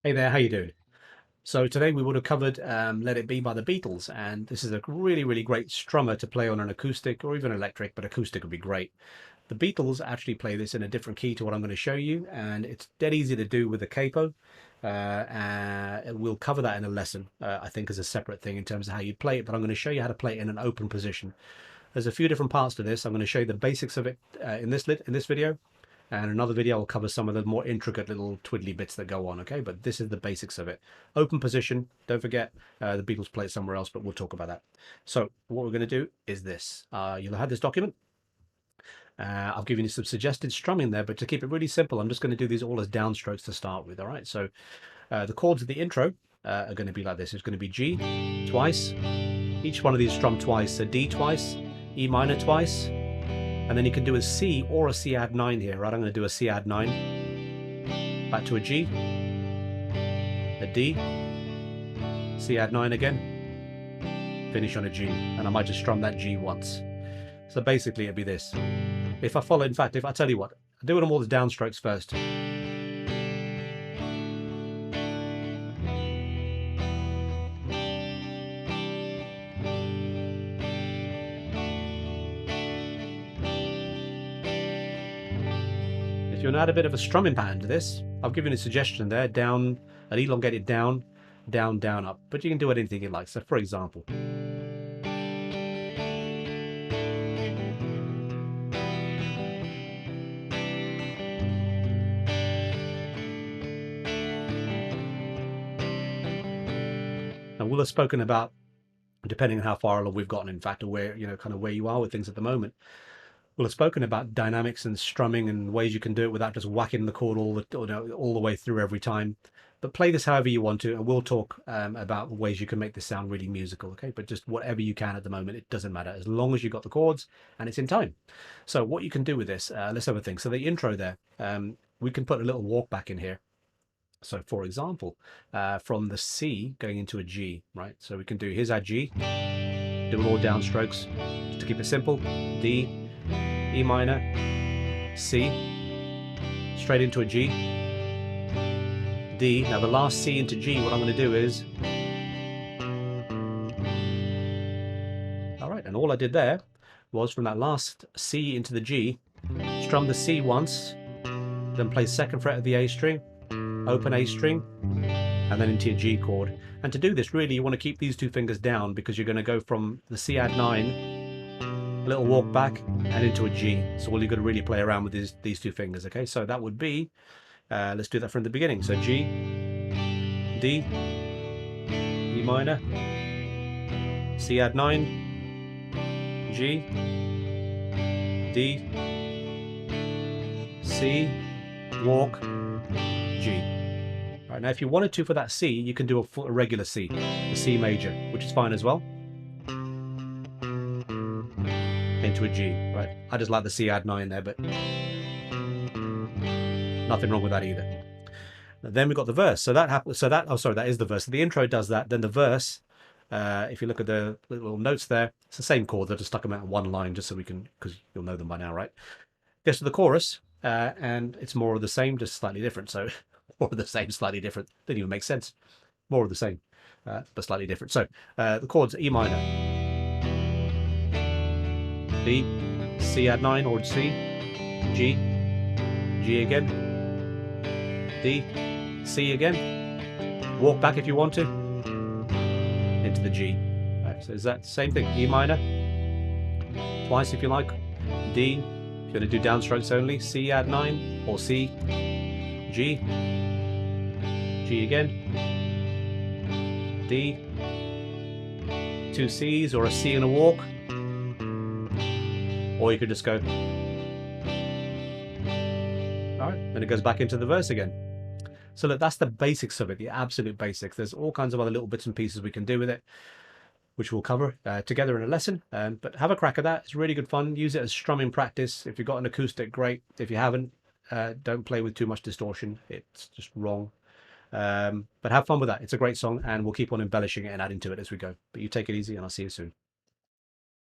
Hey there, how you doing? So today we would have covered Let It Be by the Beatles, and this is a really, really great strummer to play on an acoustic or even electric, but acoustic would be great. The Beatles actually play this in a different key to what I'm going to show you, and it's dead easy to do with a capo. And we'll cover that in a lesson, I think, as a separate thing in terms of how you play it, but I'm going to show you how to play it in an open position. There's a few different parts to this. I'm going to show you the basics of it in this video, and another video will cover some of the more intricate little twiddly bits that go on, okay? But this is the basics of it. Open position, don't forget, the Beatles play it somewhere else, but we'll talk about that. So what we're going to do is this. You'll have this document. I've given you some suggested strumming there, but to keep it really simple, I'm just going to do these all as downstrokes to start with, all right? So the chords of the intro are going to be like this. It's going to be G twice, each one of these strummed twice, so D twice, E minor twice, and then you can do a C or a C add 9 here, right? I'm going to do a C add 9, back to a G, a D, C add 9 again, finish on a G, and I might just strum that G once. So basically it'd be this. If I follow, in fact, if I tell you what, I'll do them all as downstrokes first. If you want to add a bit of a strumming pattern to this, I've given a suggestion there, down, an elongated down, down, down, up. But you can do anything you like. So for example, and we'll have spoken about, depending on how far along we've gotten, in fact, or where, kind of where you are with things at the moment. We'll have spoken about dynamics and strumming and ways you can do it without just whacking the chord all the way through every time. But play this however you want to, and we'll talk about ways you can make this sound really musical, okay? But just whatever you can at the moment, it doesn't matter, as long as you've got the chords and it's in time. So what you can do with this, let's have a think. So the intro there, we can put a little walk back in here. So for example, from the C going into a G, right? So we can do, here's our G, do all downstrokes, just to keep it simple, D, E minor, C, straight into a G, D. Now the last C into G, what I'm going to do is, all right, and all I did there was from that last C into the G, strum the C once, then play second fret of the A string, open A string, and then into your G chord. And to do this, really, you want to keep these two fingers down because you're going to go from the C add 9, little walk back, and into a G. So all you've got to really play around with is these two fingers, okay? So that would be, let's do that from the beginning. So G, D, E minor, C add 9, G, D, C, walk, G. Right, now if you wanted to for that C, you can do a regular C, a C major, which is fine as well. Into a G, right? I just like the C add 9 there, but nothing wrong with that either. Then we've got the verse. So that happens. So that, oh, sorry, that is the verse. So the intro does that. Then the verse, if you look at the little notes there, it's the same chords. I just stuck them out in one line just so we can, because you'll know them by now, right? Gets to the chorus, and it's more of the same, just slightly different. So more of the same, slightly different. Didn't even make sense. More of the same, but slightly different. So the chords E minor, D, C add 9 or C, G, G again, D, C again, walk back if you want to, into the G. Right, so is that same thing? E minor, twice if you like, D, if you're going to do downstrokes only, C add 9, or C, G, G again, D, two C's or a C and a walk, or you could just go, all right, then it goes back into the verse again. So look, that's the basics of it, the absolute basics. There's all kinds of other little bits and pieces we can do with it, which we'll cover together in a lesson. But have a crack at that. It's really good fun. Use it as strumming practice. If you've got an acoustic, great. If you haven't, don't play with too much distortion. It's just wrong. But have fun with that. It's a great song, and we'll keep on embellishing it and adding to it as we go. But you take it easy, and I'll see you soon.